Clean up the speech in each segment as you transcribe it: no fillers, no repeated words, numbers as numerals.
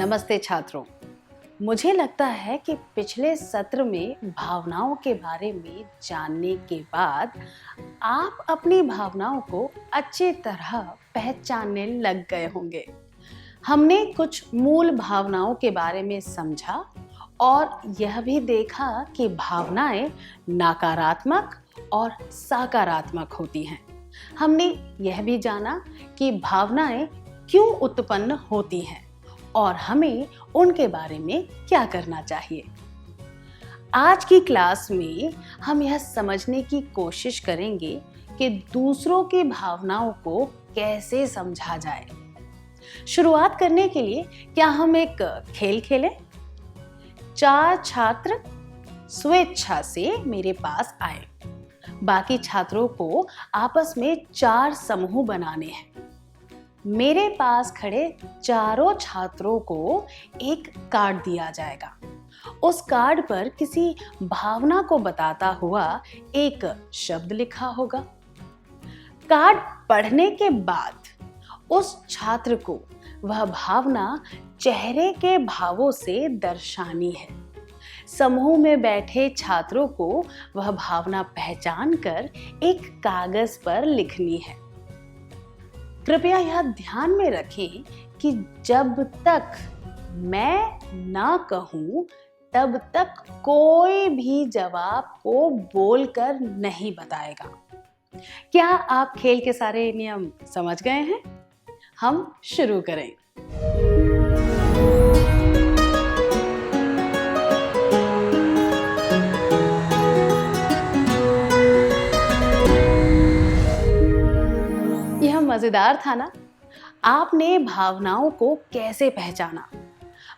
नमस्ते छात्रों। मुझे लगता है कि पिछले सत्र में भावनाओं के बारे में जानने के बाद आप अपनी भावनाओं को अच्छी तरह पहचानने लग गए होंगे। हमने कुछ मूल भावनाओं के बारे में समझा और यह भी देखा कि भावनाएं नकारात्मक और सकारात्मक होती हैं। हमने यह भी जाना कि भावनाएं क्यों उत्पन्न होती हैं और हमें उनके बारे में क्या करना चाहिए। आज की क्लास में हम यह समझने की कोशिश करेंगे कि दूसरों की भावनाओं को कैसे समझा जाए। शुरुआत करने के लिए क्या हम एक खेल खेलें? 4 छात्र स्वेच्छा से मेरे पास आए। बाकी छात्रों को आपस में 4 समूह बनाने हैं। मेरे पास खड़े चारों छात्रों को एक कार्ड दिया जाएगा। उस कार्ड पर किसी भावना को बताता हुआ एक शब्द लिखा होगा। कार्ड पढ़ने के बाद उस छात्र को वह भावना चेहरे के भावों से दर्शानी है। समूह में बैठे छात्रों को वह भावना पहचान कर एक कागज पर लिखनी है। कृपया यह ध्यान में रखें कि जब तक मैं ना कहूं तब तक कोई भी जवाब को बोलकर नहीं बताएगा। क्या आप खेल के सारे नियम समझ गए हैं? हम शुरू करें। यह मजेदार था ना? आपने भावनाओं को कैसे पहचाना?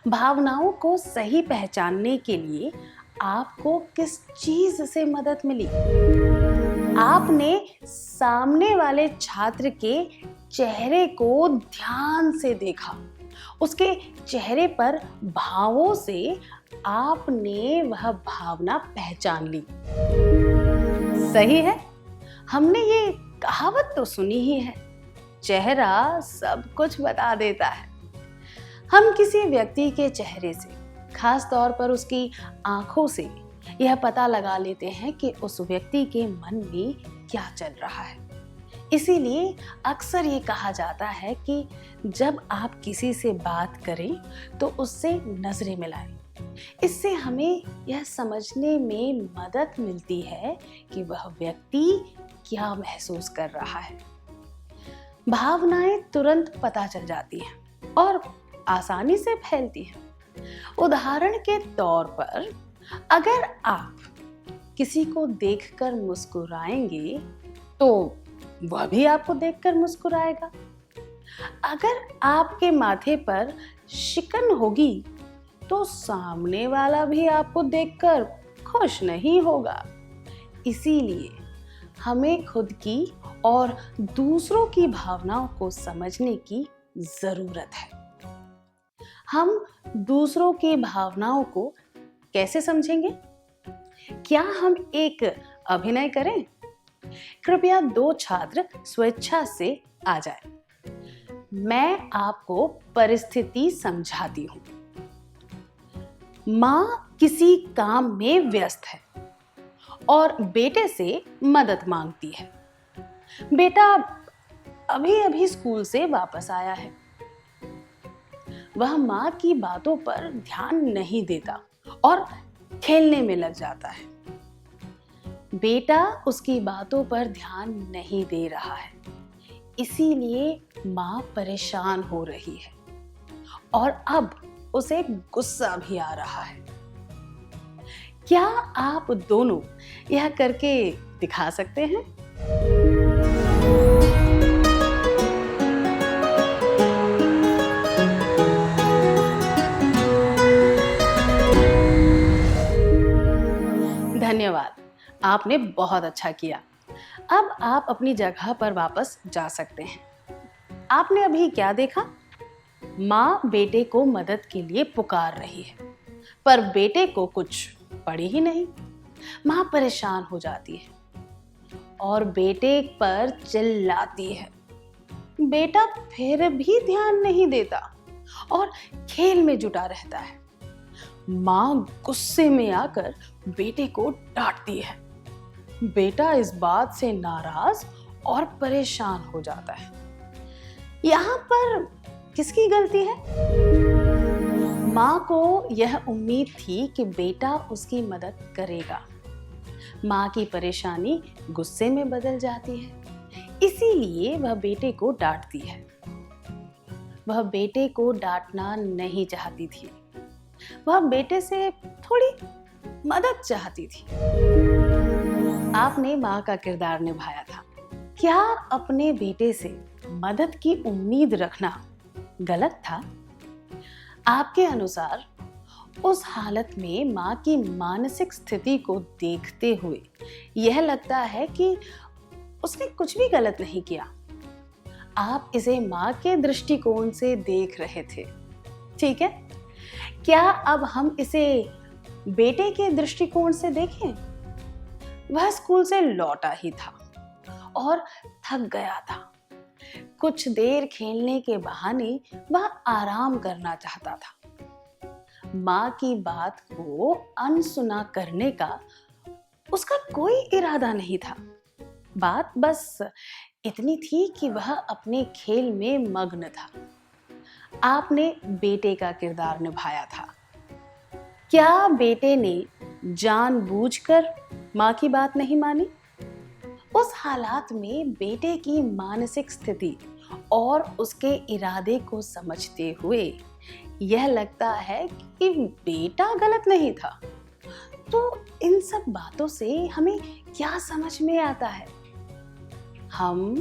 भावनाओं को सही पहचानने के लिए आपको किस चीज से मदद मिली? आपने सामने वाले छात्र के चेहरे को ध्यान से देखा। उसके चेहरे पर भावों से आपने वह भावना पहचान ली। सही है। हमने ये कहावत तो सुनी ही है, चेहरा सब कुछ बता देता है। हम किसी व्यक्ति के चेहरे से, खास तौर पर उसकी आंखों से यह पता लगा लेते हैं कि उस व्यक्ति के मन में क्या चल रहा है। इसीलिए अक्सर ये कहा जाता है कि जब आप किसी से बात करें तो उससे नजरें मिलाएं। इससे हमें यह समझने में मदद मिलती है कि वह व्यक्ति क्या महसूस कर रहा है। भावनाएं तुरंत पता चल जाती हैं और आसानी से फैलती हैं। उदाहरण के तौर पर, अगर आप किसी को देखकर मुस्कुराएंगे तो वह भी आपको देखकर मुस्कुराएगा। अगर आपके माथे पर शिकन होगी तो सामने वाला भी आपको देखकर खुश नहीं होगा। इसीलिए हमें खुद की और दूसरों की भावनाओं को समझने की जरूरत है। हम दूसरों की भावनाओं को कैसे समझेंगे? क्या हम एक अभिनय करें? कृपया 2 छात्र स्वेच्छा से आ जाएं। मैं आपको परिस्थिति समझाती हूँ। माँ किसी काम में व्यस्त है और बेटे से मदद मांगती है। बेटा अभी अभी स्कूल से वापस आया है। वह माँ की बातों पर ध्यान नहीं देता और खेलने में लग जाता है। बेटा उसकी बातों पर ध्यान नहीं दे रहा है, इसीलिए माँ परेशान हो रही है और अब उसे गुस्सा भी आ रहा है। क्या आप दोनों यह करके दिखा सकते हैं? धन्यवाद, आपने बहुत अच्छा किया। अब आप अपनी जगह पर वापस जा सकते हैं। आपने अभी क्या देखा? माँ बेटे को मदद के लिए पुकार रही है, पर बेटे को कुछ पड़ी ही नहीं। माँ परेशान हो जाती है और बेटे पर चिल्लाती है। बेटा फिर भी ध्यान नहीं देता और खेल में जुटा रहता है। माँ गुस्से में आकर बेटे को डांटती है। बेटा इस बात से नाराज और परेशान हो जाता है। यहाँ पर किसकी गलती है? माँ को यह उम्मीद थी कि बेटा उसकी मदद करेगा। माँ की परेशानी गुस्से में बदल जाती है, इसीलिए वह बेटे को डांटती है। वह बेटे को डांटना नहीं चाहती थी, वह बेटे से थोड़ी मदद चाहती थी। आपने माँ का किरदार निभाया था। क्या अपने बेटे से मदद की उम्मीद रखना गलत था? आपके अनुसार उस हालत में माँ की मानसिक स्थिति को देखते हुए यह लगता है कि उसने कुछ भी गलत नहीं किया। आप इसे माँ के दृष्टिकोण से देख रहे थे, ठीक है? क्या अब हम इसे बेटे के दृष्टिकोण से देखें? वह स्कूल से लौटा ही था और थक गया था। कुछ देर खेलने के बहाने वह आराम करना चाहता था। माँ की बात को अनसुना करने का उसका कोई इरादा नहीं था। बात बस इतनी थी कि वह अपने खेल में मग्न था। आपने बेटे का किरदार निभाया था। क्या बेटे ने जानबूझकर माँ की बात नहीं मानी? उस हालात में बेटे की मानसिक स्थिति और उसके इरादे को समझते हुए यह लगता है कि बेटा गलत नहीं था। तो इन सब बातों से हमें क्या समझ में आता है? हम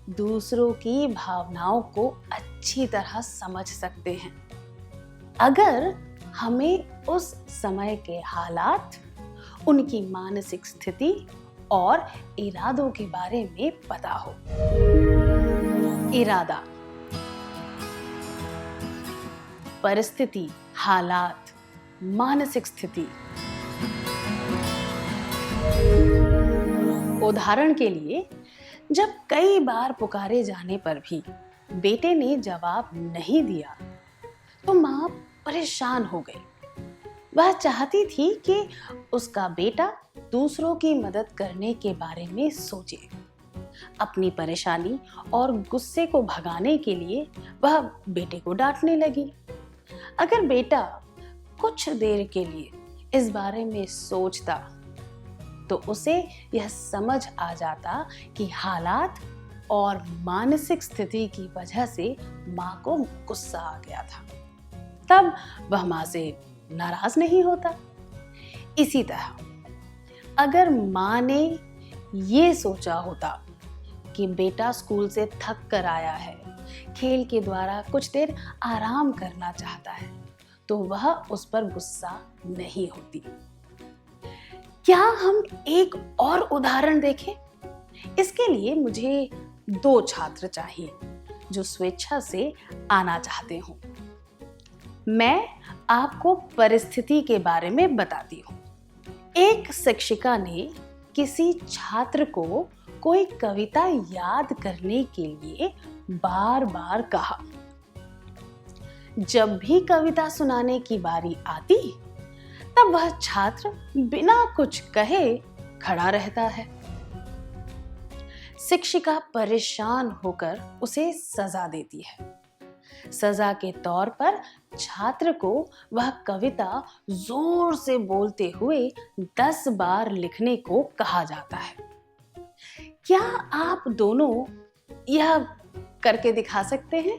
दूसरों की भावनाओं को अच्छी तरह समझ सकते हैं अगर हमें उस समय के हालात, उनकी मानसिक स्थिति और इरादों के बारे में पता हो। इरादा, परिस्थिति, हालात, मानसिक स्थिति। उदाहरण के लिए, जब कई बार पुकारे जाने पर भी बेटे ने जवाब नहीं दिया तो माँ परेशान हो गई। वह चाहती थी कि उसका बेटा दूसरों की मदद करने के बारे में सोचे। अपनी परेशानी और गुस्से को भगाने के लिए वह बेटे को डांटने लगी। अगर बेटा कुछ देर के लिए इस बारे में सोचता तो उसे यह समझ आ जाता कि हालात और मानसिक स्थिति की वजह से माँ को गुस्सा आ गया था। तब वह माँ से नाराज नहीं होता। इसी तरह अगर माँ ने ये सोचा होता कि बेटा स्कूल से थक कर आया है, खेल के द्वारा कुछ देर आराम करना चाहता है, तो वह उस पर गुस्सा नहीं होती। क्या हम एक और उदाहरण देखें? इसके लिए मुझे 2 छात्र चाहिए जो स्वेच्छा से आना चाहते हो। मैं आपको परिस्थिति के बारे में बताती हूँ। एक शिक्षिका ने किसी छात्र को कोई कविता याद करने के लिए बार-बार कहा। जब भी कविता सुनाने की बारी आती, तब वह छात्र बिना कुछ कहे खड़ा रहता है। शिक्षिका परेशान होकर उसे सजा देती है। सजा के तौर पर छात्र को वह कविता जोर से बोलते हुए 10 बार लिखने को कहा जाता है। क्या आप दोनों यह करके दिखा सकते हैं?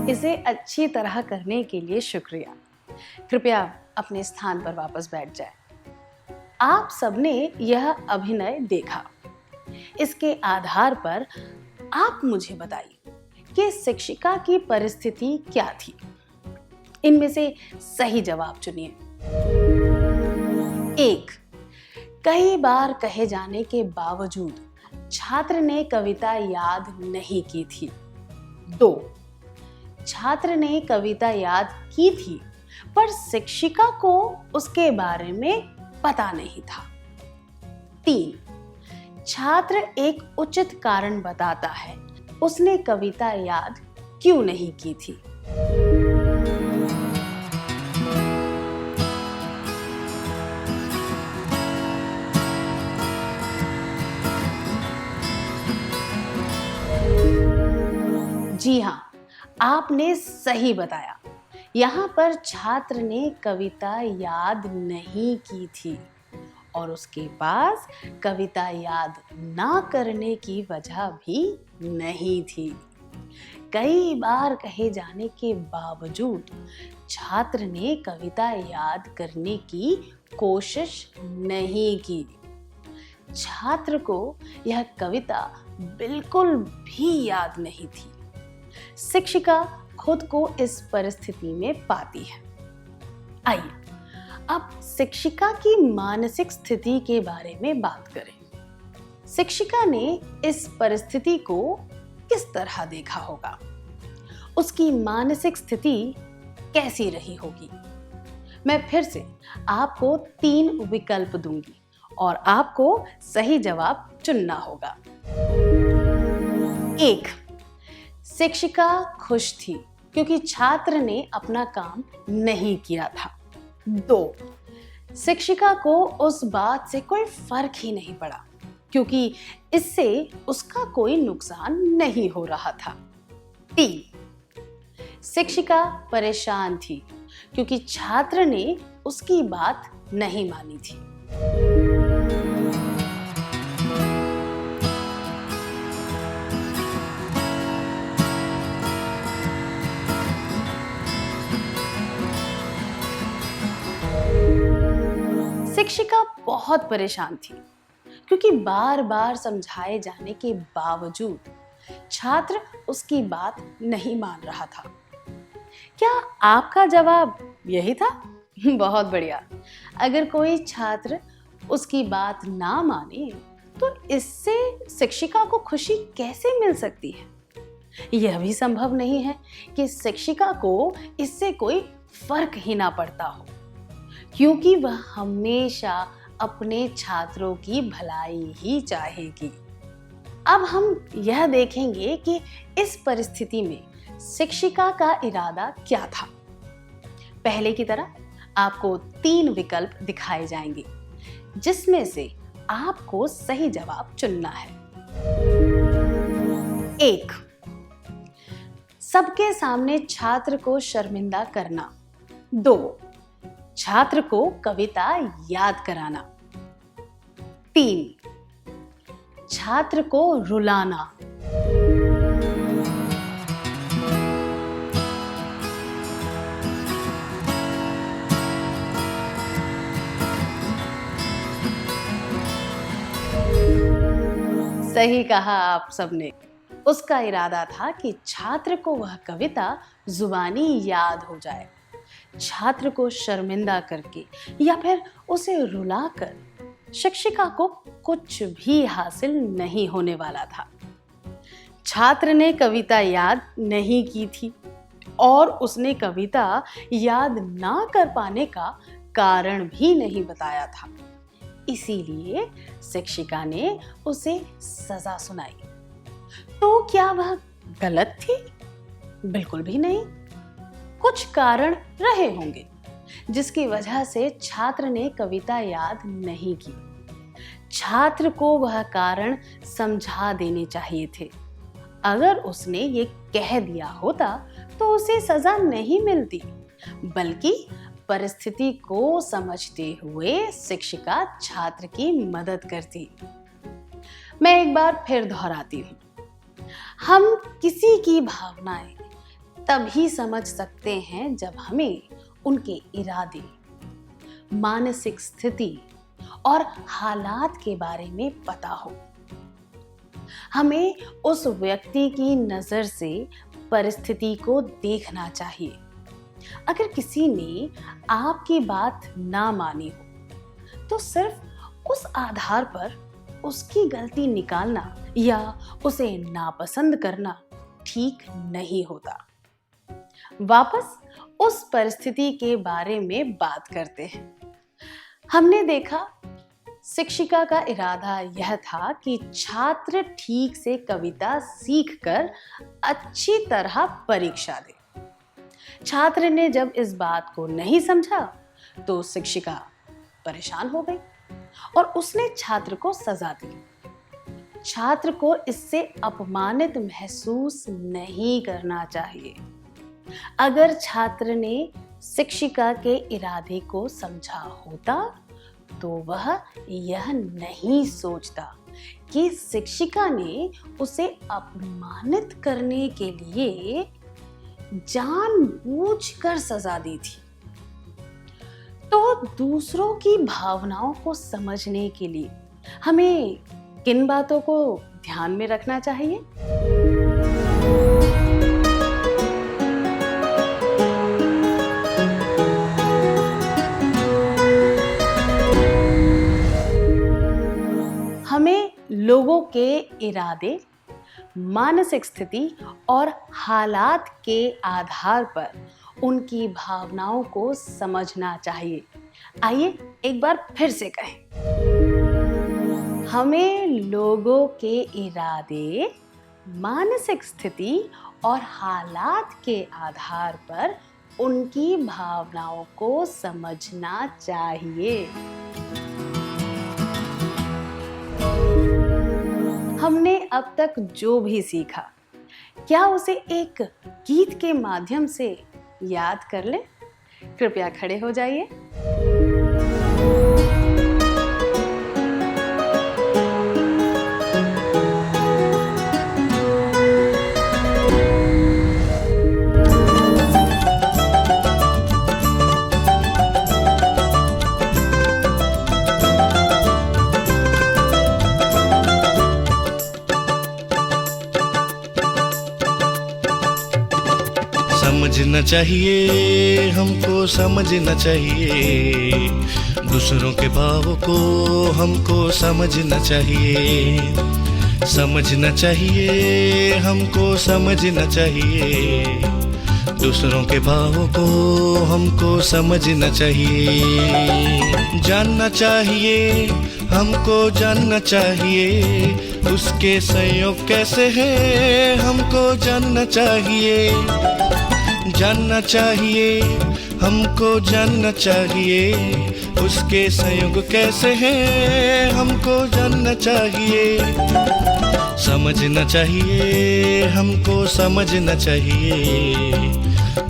इसे अच्छी तरह करने के लिए शुक्रिया। कृपया अपने स्थान पर वापस बैठ जाएं। आप सबने यह अभिनय देखा। इसके आधार पर आप मुझे बताइए कि शिक्षिका की परिस्थिति क्या थी। इनमें से सही जवाब चुनिए। 1. कई बार कहे जाने के बावजूद छात्र ने कविता याद नहीं की थी। 2. छात्र ने कविता याद की थी पर शिक्षिका को उसके बारे में पता नहीं था। 3, छात्र एक उचित कारण बताता है उसने कविता याद क्यों नहीं की थी। जी हाँ, आपने सही बताया। यहाँ पर छात्र ने कविता याद नहीं की थी और उसके पास कविता याद ना करने की वजह भी नहीं थी। कई बार कहे जाने के बावजूद छात्र ने कविता याद करने की कोशिश नहीं की। छात्र को यह कविता बिल्कुल भी याद नहीं थी। शिक्षिका खुद को इस परिस्थिति में पाती है। आइए अब शिक्षिका की मानसिक स्थिति के बारे में बात करें। शिक्षिका ने इस परिस्थिति को किस तरह देखा होगा? उसकी मानसिक स्थिति कैसी रही होगी? मैं फिर से आपको 3 विकल्प दूंगी और आपको सही जवाब चुनना होगा। 1, शिक्षिका खुश थी क्योंकि छात्र ने अपना काम नहीं किया था। 2, शिक्षिका को उस बात से कोई फर्क ही नहीं पड़ा क्योंकि इससे उसका कोई नुकसान नहीं हो रहा था। 3, शिक्षिका परेशान थी क्योंकि छात्र ने उसकी बात नहीं मानी थी। शिक्षिका बहुत परेशान थी क्योंकि बार बार समझाए जाने के बावजूद छात्र उसकी बात नहीं मान रहा था। क्या आपका जवाब यही था? बहुत बढ़िया। अगर कोई छात्र उसकी बात ना माने तो इससे शिक्षिका को खुशी कैसे मिल सकती है? यह भी संभव नहीं है कि शिक्षिका को इससे कोई फर्क ही ना पड़ता हो, क्योंकि वह हमेशा अपने छात्रों की भलाई ही चाहेगी। अब हम यह देखेंगे कि इस परिस्थिति में शिक्षिका का इरादा क्या था। पहले की तरह आपको 3 विकल्प दिखाए जाएंगे जिसमें से आपको सही जवाब चुनना है। 1, सबके सामने छात्र को शर्मिंदा करना। 2, छात्र को कविता याद कराना। 3, छात्र को रुलाना। सही कहा आप सबने। उसका इरादा था कि छात्र को वह कविता जुबानी याद हो जाए। छात्र को शर्मिंदा करके या फिर उसे रुलाकर शिक्षिका को कुछ भी हासिल नहीं होने वाला था। छात्र ने कविता याद नहीं की थी और उसने कविता याद ना कर पाने का कारण भी नहीं बताया था। इसीलिए शिक्षिका ने उसे सजा सुनाई। तो क्या वह गलत थी? बिल्कुल भी नहीं। कुछ कारण रहे होंगे जिसकी वजह से छात्र ने कविता याद नहीं की। छात्र को वह कारण समझा देने चाहिए थे। अगर उसने ये कह दिया होता तो उसे सजा नहीं मिलती, बल्कि परिस्थिति को समझते हुए शिक्षिका छात्र की मदद करती। मैं एक बार फिर दोहराती हूँ, हम किसी की भावनाएं तभी समझ सकते हैं जब हमें उनके इरादे, मानसिक स्थिति और हालात के बारे में पता हो। हमें उस व्यक्ति की नजर से परिस्थिति को देखना चाहिए। अगर किसी ने आपकी बात ना मानी हो तो सिर्फ उस आधार पर उसकी गलती निकालना या उसे नापसंद करना ठीक नहीं होता। वापस उस परिस्थिति के बारे में बात करते हैं। हमने देखा शिक्षिका का इरादा यह था कि छात्र ठीक से कविता सीखकर अच्छी तरह परीक्षा दे। छात्र ने जब इस बात को नहीं समझा तो शिक्षिका परेशान हो गई और उसने छात्र को सजा दी। छात्र को इससे अपमानित महसूस नहीं करना चाहिए। अगर छात्र ने शिक्षिका के इरादे को समझा होता तो वह यह नहीं सोचता कि शिक्षिका ने उसे अपमानित करने के लिए जानबूझकर सजा दी थी। तो दूसरों की भावनाओं को समझने के लिए हमें किन बातों को ध्यान में रखना चाहिए? हमें लोगों के इरादे, मानसिक स्थिति और हालात के आधार पर उनकी भावनाओं को समझना चाहिए। आइए एक बार फिर से कहें, हमें लोगों के इरादे, मानसिक स्थिति और हालात के आधार पर उनकी भावनाओं को समझना चाहिए। हमने अब तक जो भी सीखा, क्या उसे एक गीत के माध्यम से याद कर लें? कृपया खड़े हो जाइए। समझना चाहिए, हमको समझना चाहिए, दूसरों के भावों को हमको समझना चाहिए। समझना चाहिए, हमको समझना चाहिए, दूसरों के भावों को हमको समझना चाहिए। जानना चाहिए, हमको जानना चाहिए, उसके संयोग कैसे हैं हमको जानना चाहिए। जानना चाहिए, हमको जानना चाहिए, उसके संयोग कैसे हैं हमको जानना चाहिए। समझना चाहिए, हमको समझना चाहिए,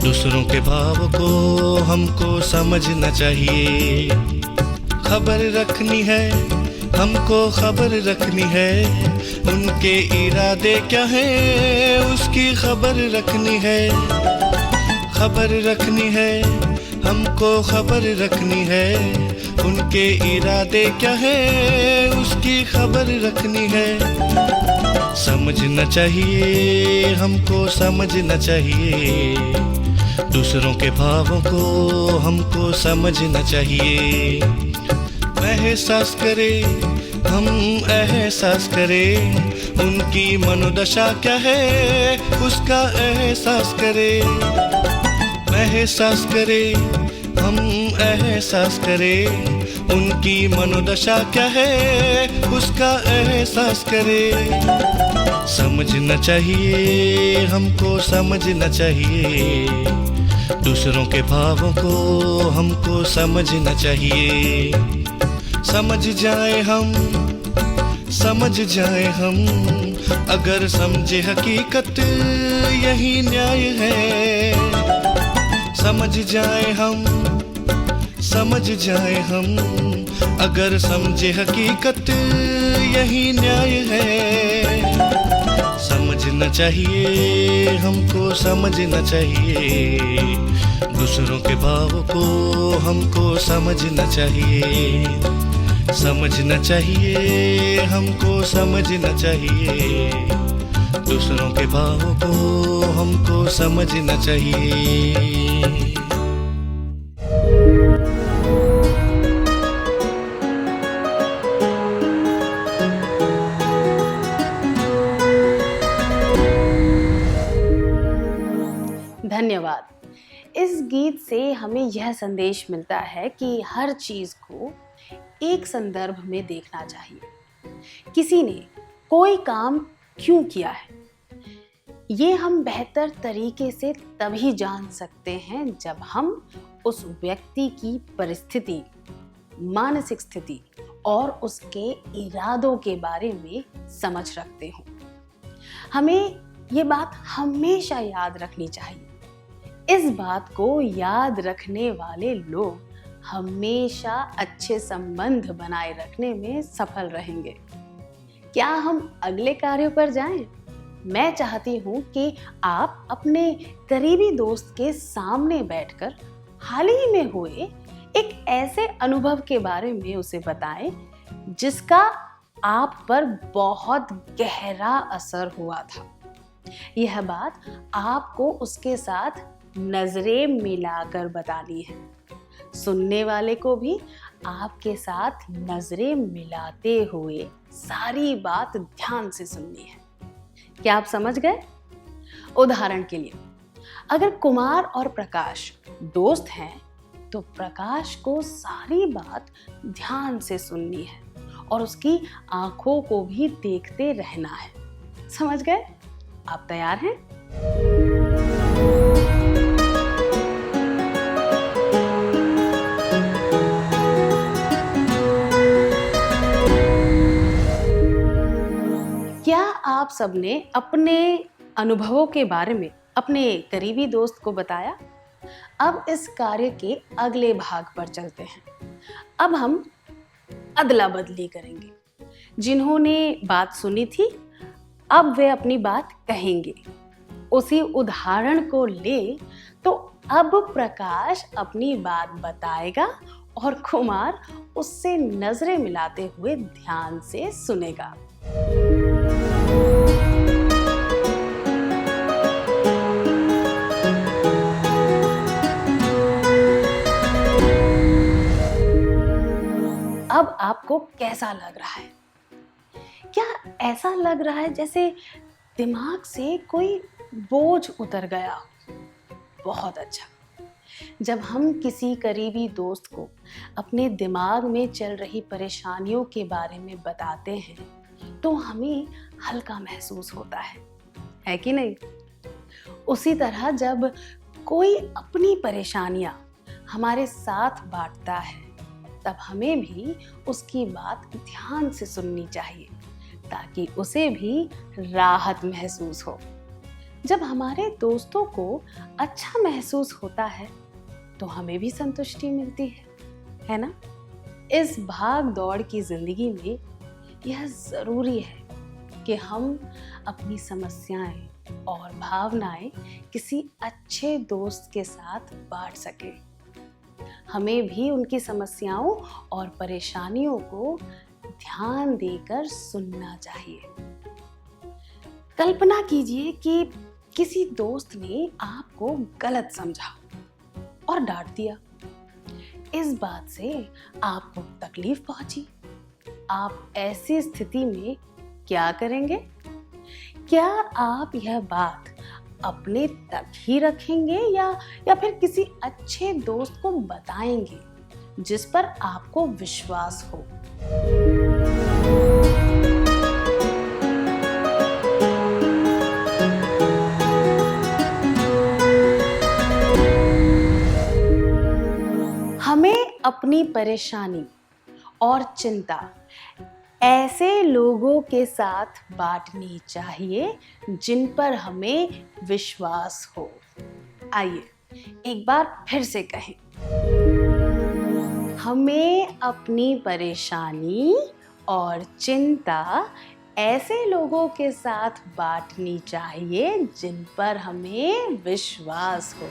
दूसरों के भाव को हमको समझना चाहिए। खबर रखनी है, हमको खबर रखनी है, उनके इरादे क्या हैं उसकी खबर रखनी है। खबर रखनी है, हमको खबर रखनी है, उनके इरादे क्या हैं उसकी खबर रखनी है। समझना चाहिए, हमको समझना चाहिए, दूसरों के भावों को हमको समझना चाहिए। एहसास करे, हम एहसास करें, उनकी मनोदशा क्या है उसका एहसास करें। एहसास करें, हम एहसास करें, उनकी मनोदशा क्या है उसका एहसास करें। समझना चाहिए, हमको समझना चाहिए, दूसरों के भावों को हमको समझना चाहिए। समझ जाए हम, समझ जाए हम, अगर समझे हकीकत यही न्याय है। समझ जाए हम, समझ जाए हम, अगर समझे हकीकत यही न्याय है। समझना चाहिए, हमको समझना चाहिए, दूसरों के भाव को हमको समझना चाहिए। समझना चाहिए, हमको समझना चाहिए, दूसरों के भावों को हमको समझना चाहिए। धन्यवाद। इस गीत से हमें यह संदेश मिलता है कि हर चीज को एक संदर्भ में देखना चाहिए। किसी ने कोई काम क्यों किया है, ये हम बेहतर तरीके से तभी जान सकते हैं जब हम उस व्यक्ति की परिस्थिति, मानसिक स्थिति और उसके इरादों के बारे में समझ रखते हो। हमें ये बात हमेशा याद रखनी चाहिए। इस बात को याद रखने वाले लोग हमेशा अच्छे संबंध बनाए रखने में सफल रहेंगे। क्या हम अगले कार्यों पर जाएं? मैं चाहती हूँ कि आप अपने करीबी दोस्त के सामने बैठकर हाल ही में हुए एक ऐसे अनुभव के बारे में उसे बताएं जिसका आप पर बहुत गहरा असर हुआ था। यह बात आपको उसके साथ नजरें मिलाकर बतानी है। सुनने वाले को भी आपके साथ नजरें मिलाते हुए सारी बात ध्यान से सुननी है। क्या आप समझ गए? उदाहरण के लिए, अगर कुमार और प्रकाश दोस्त हैं तो प्रकाश को सारी बात ध्यान से सुननी है और उसकी आंखों को भी देखते रहना है। समझ गए? आप तैयार हैं? क्या आप सबने अपने अनुभवों के बारे में अपने करीबी दोस्त को बताया? अब इस कार्य के अगले भाग पर चलते हैं। अब हम अदला बदली करेंगे। जिन्होंने बात सुनी थी, अब वे अपनी बात कहेंगे। उसी उदाहरण को ले तो अब प्रकाश अपनी बात बताएगा और कुमार उससे नजरें मिलाते हुए ध्यान से सुनेगा। अब आपको कैसा लग रहा है? क्या ऐसा लग रहा है जैसे दिमाग से कोई बोझ उतर गया हो? बहुत अच्छा। जब हम किसी करीबी दोस्त को अपने दिमाग में चल रही परेशानियों के बारे में बताते हैं तो हमें हल्का महसूस होता है कि नहीं? उसी तरह जब कोई अपनी परेशानियां हमारे साथ बांटता है तब हमें भी उसकी बात ध्यान से सुननी चाहिए ताकि उसे भी राहत महसूस हो। जब हमारे दोस्तों को अच्छा महसूस होता है तो हमें भी संतुष्टि मिलती है ना? इस भाग दौड़ की जिंदगी में यह जरूरी है कि हम अपनी समस्याएं और भावनाएं किसी अच्छे दोस्त के साथ बांट सकें। हमें भी उनकी समस्याओं और परेशानियों को ध्यान देकर सुनना चाहिए। कल्पना कीजिए कि किसी दोस्त ने आपको गलत समझा और डांट दिया। इस बात से आपको तकलीफ पहुंची। आप ऐसी स्थिति में क्या करेंगे? क्या आप यह बात अपने तक ही रखेंगे या फिर किसी अच्छे दोस्त को बताएंगे जिस पर आपको विश्वास हो? हमें अपनी परेशानी और चिंता ऐसे लोगों के साथ बांटनी चाहिए जिन पर हमें विश्वास हो। आइए एक बार फिर से कहें, हमें अपनी परेशानी और चिंता ऐसे लोगों के साथ बांटनी चाहिए जिन पर हमें विश्वास हो।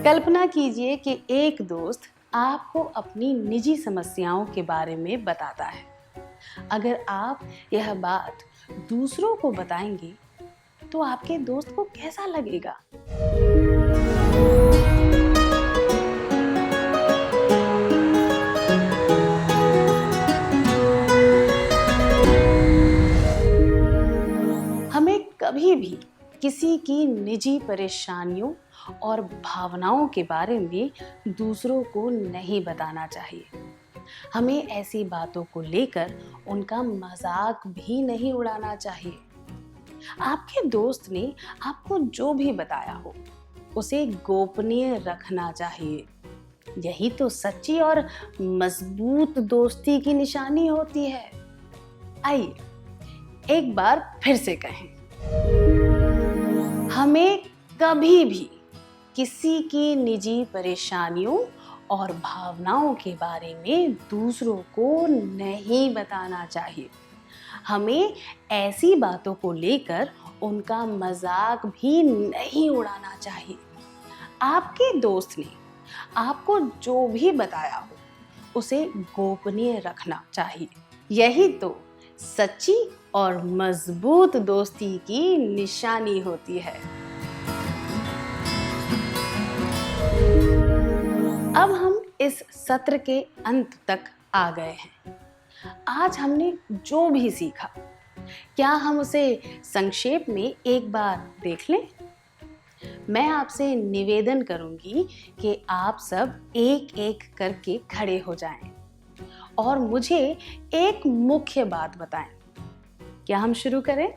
कल्पना कीजिए कि एक दोस्त आपको अपनी निजी समस्याओं के बारे में बताता है। अगर आप यह बात दूसरों को बताएंगे तो आपके दोस्त को कैसा लगेगा? हमें कभी भी किसी की निजी परेशानियों और भावनाओं के बारे में दूसरों को नहीं बताना चाहिए। हमें ऐसी बातों को लेकर उनका मजाक भी नहीं उड़ाना चाहिए। आपके दोस्त ने आपको जो भी बताया हो, उसे गोपनीय रखना चाहिए। यही तो सच्ची और मजबूत दोस्ती की निशानी होती है। आइए एक बार फिर से कहें, हमें कभी भी किसी की निजी परेशानियों और भावनाओं के बारे में दूसरों को नहीं बताना चाहिए। हमें ऐसी बातों को लेकर उनका मजाक भी नहीं उड़ाना चाहिए। आपके दोस्त ने आपको जो भी बताया हो, उसे गोपनीय रखना चाहिए। यही तो सच्ची और मजबूत दोस्ती की निशानी होती है। अब हम इस सत्र के अंत तक आ गए हैं। आज हमने जो भी सीखा, क्या हम उसे संक्षेप में एक बार देख लें? मैं आपसे निवेदन करूंगी कि आप सब एक एक करके खड़े हो जाएं और मुझे एक मुख्य बात बताएं। क्या हम शुरू करें?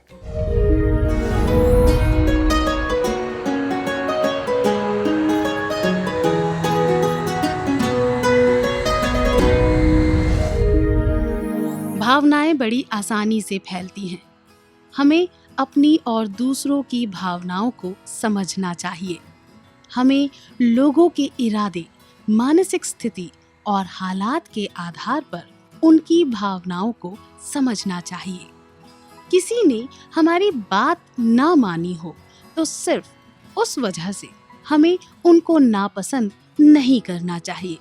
भावनाएं बड़ी आसानी से फैलती हैं। हमें अपनी और दूसरों की भावनाओं को समझना चाहिए। हमें लोगों के इरादे, मानसिक स्थिति और हालात के आधार पर उनकी भावनाओं को समझना चाहिए। किसी ने हमारी बात ना मानी हो तो सिर्फ उस वजह से हमें उनको नापसंद नहीं करना चाहिए,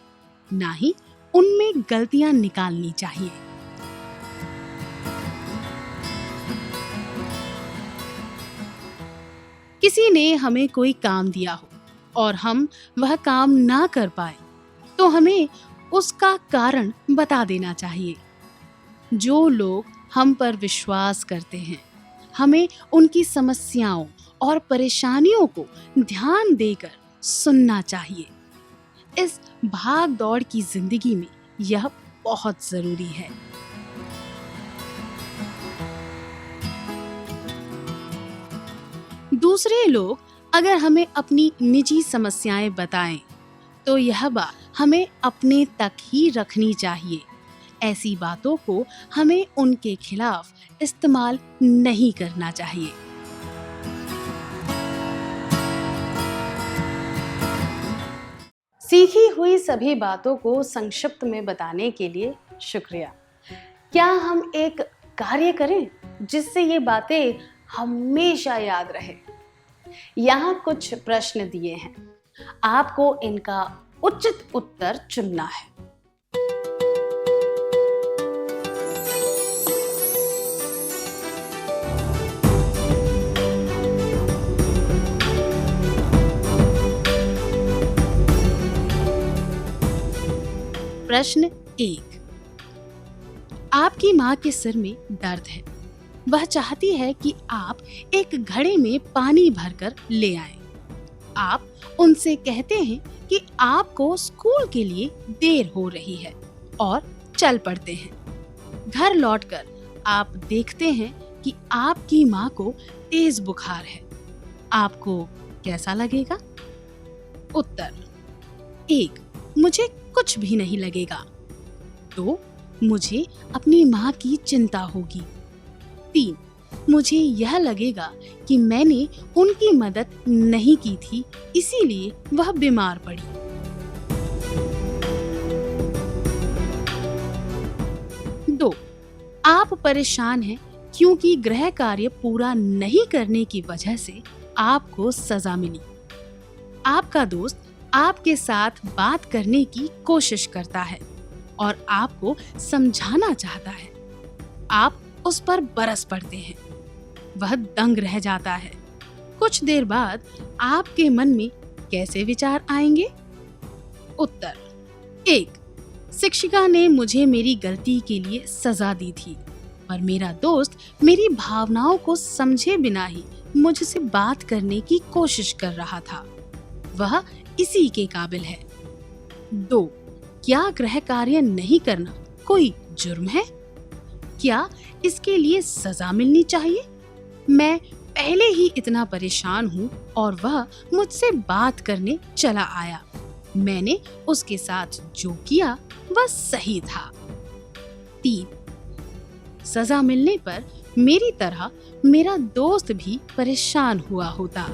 ना ही उनमें गलतियां निकालनी चाहिए। किसी ने हमें कोई काम दिया हो और हम वह काम ना कर पाए तो हमें उसका कारण बता देना चाहिए। जो लोग हम पर विश्वास करते हैं, हमें उनकी समस्याओं और परेशानियों को ध्यान देकर सुनना चाहिए। इस भाग दौड़ की जिंदगी में यह बहुत जरूरी है। दूसरे लोग अगर हमें अपनी निजी समस्याएं बताएं, तो यह बात हमें अपने तक ही रखनी चाहिए। ऐसी बातों को हमें उनके खिलाफ इस्तेमाल नहीं करना चाहिए। सीखी हुई सभी बातों को संक्षिप्त में बताने के लिए शुक्रिया। क्या हम एक कार्य करें जिससे ये बातें हमेशा याद रहे? यहाँ कुछ प्रश्न दिए हैं, आपको इनका उचित उत्तर चुनना है। प्रश्न 1, आपकी माँ के सिर में दर्द है। वह चाहती है कि आप एक घड़े में पानी भरकर ले आएं। आप उनसे कहते हैं कि आपको स्कूल के लिए देर हो रही है और चल पड़ते हैं। घर लौटकर आप देखते हैं कि आपकी माँ को तेज बुखार है। आपको कैसा लगेगा? उत्तर: 1, मुझे कुछ भी नहीं लगेगा। 2, मुझे अपनी माँ की चिंता होगी। 3, मुझे यह लगेगा कि मैंने उनकी मदद नहीं की थी, इसीलिए वह बीमार पड़ी। 2, आप परेशान हैं क्योंकि गृह कार्य पूरा नहीं करने की वजह से आपको सजा मिली। आपका दोस्त आपके साथ बात करने की कोशिश करता है और आपको समझाना चाहता है। आप उस पर बरस पड़ते हैं। वह दंग रह जाता है। कुछ देर बाद आपके मन में कैसे विचार आएंगे? उत्तर: 1, शिक्षिका ने मुझे मेरी गलती के लिए सजा दी थी, पर मेरा दोस्त मेरी भावनाओं को समझे बिना ही मुझसे बात करने की कोशिश कर रहा था, वह इसी के काबिल है। 2. क्या गृह कार्य नहीं करना कोई जुर्म है? क्या इसके लिए सजा मिलनी चाहिए? मैं पहले ही इतना परेशान हूँ और वह मुझसे बात करने चला आया। मैंने उसके साथ जो किया वह सही था। 3. सजा मिलने पर मेरी तरह मेरा दोस्त भी परेशान हुआ होता।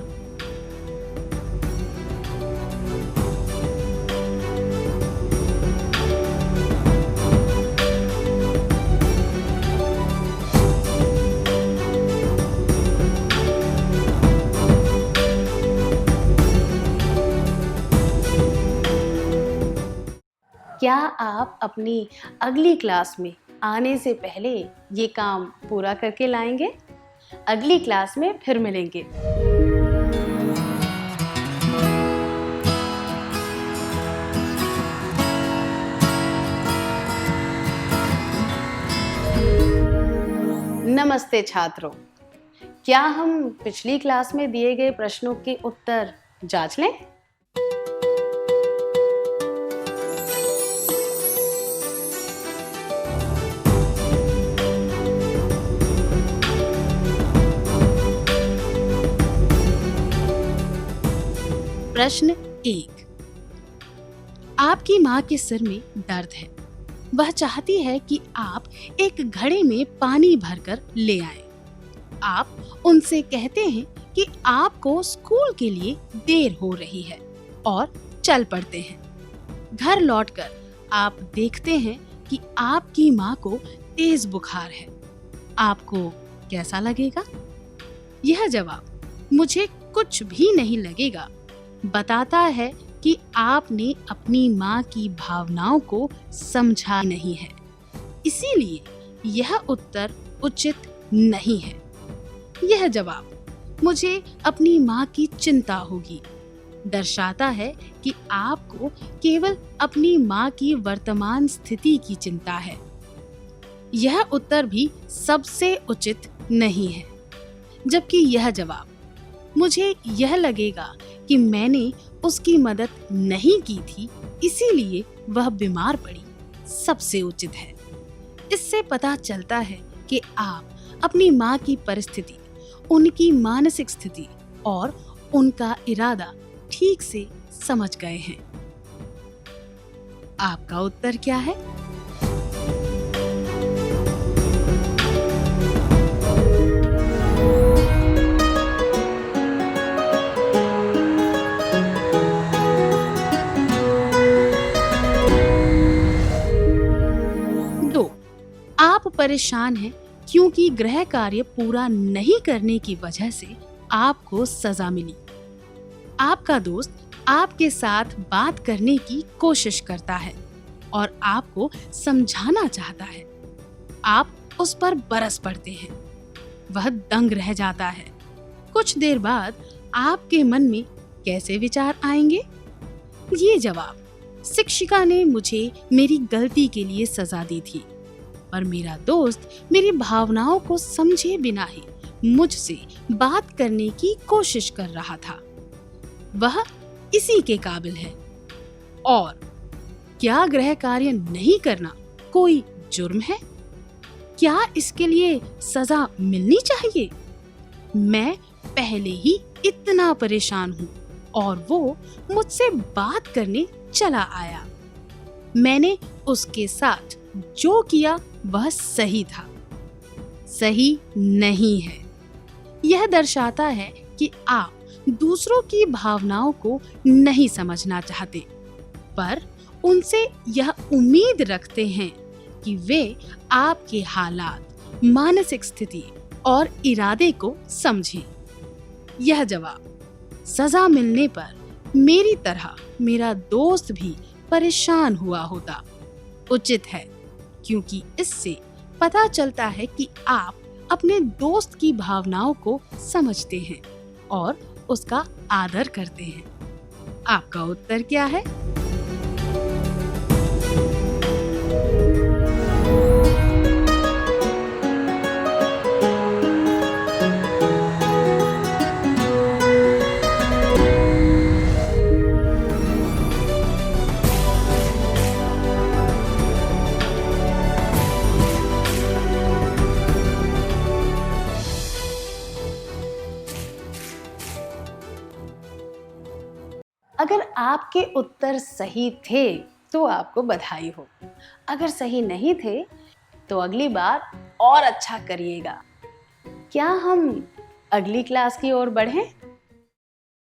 क्या आप अपनी अगली क्लास में आने से पहले ये काम पूरा करके लाएंगे? अगली क्लास में फिर मिलेंगे। नमस्ते छात्रों, क्या हम पिछली क्लास में दिए गए प्रश्नों के उत्तर जांच लें? प्रश्न 1। आपकी माँ के सिर में दर्द है। वह चाहती है कि आप एक घड़े में पानी भरकर ले आएं। आप उनसे कहते हैं कि आपको स्कूल के लिए देर हो रही है और चल पड़ते हैं। घर लौटकर आप देखते हैं कि आपकी माँ को तेज बुखार है। आपको कैसा लगेगा? यह जवाब मुझे कुछ भी नहीं लगेगा बताता है कि आपने अपनी माँ की भावनाओं को समझा नहीं है, इसीलिए यह उत्तर उचित नहीं है। यह जवाब मुझे अपनी माँ की चिंता होगी दर्शाता है कि आपको केवल अपनी माँ की वर्तमान स्थिति की चिंता है। यह उत्तर भी सबसे उचित नहीं है, जबकि यह जवाब मुझे यह लगेगा कि मैंने उसकी मदद नहीं की थी, इसीलिए वह बीमार पड़ी, सबसे उचित है। इससे पता चलता है कि आप अपनी माँ की परिस्थिति, उनकी मानसिक स्थिति और उनका इरादा ठीक से समझ गए हैं। आपका उत्तर क्या है? आप परेशान हैं क्योंकि गृह कार्य पूरा नहीं करने की वजह से आपको सजा मिली। आपका दोस्त आपके साथ बात करने की कोशिश करता है और आपको समझाना चाहता है। आप उस पर बरस पड़ते हैं। वह दंग रह जाता है। कुछ देर बाद आपके मन में कैसे विचार आएंगे? ये जवाब शिक्षिका ने मुझे मेरी गलती के लिए सजा दी थी, पर मेरा दोस्त मेरी भावनाओं को समझे बिना ही मुझसे बात करने की कोशिश कर रहा था। वह इसी के काबिल है। और क्या गृह कार्य नहीं करना कोई जुर्म है? क्या इसके लिए सजा मिलनी चाहिए? मैं पहले ही इतना परेशान हूँ और वो मुझसे बात करने चला आया। मैंने उसके साथ जो किया वह सही था, सही नहीं है। यह दर्शाता है कि आप दूसरों की भावनाओं को नहीं समझना चाहते, पर उनसे यह उम्मीद रखते हैं कि वे आपके हालात, मानसिक स्थिति और इरादे को समझें। यह जवाब सजा मिलने पर मेरी तरह मेरा दोस्त भी परेशान हुआ होता उचित है, क्योंकि इससे पता चलता है कि आप अपने दोस्त की भावनाओं को समझते हैं और उसका आदर करते हैं। आपका उत्तर क्या है? अगर आपके उत्तर सही थे तो आपको बधाई हो, अगर सही नहीं थे तो अगली बार और अच्छा करिएगा। क्या हम अगली क्लास की ओर बढ़ें?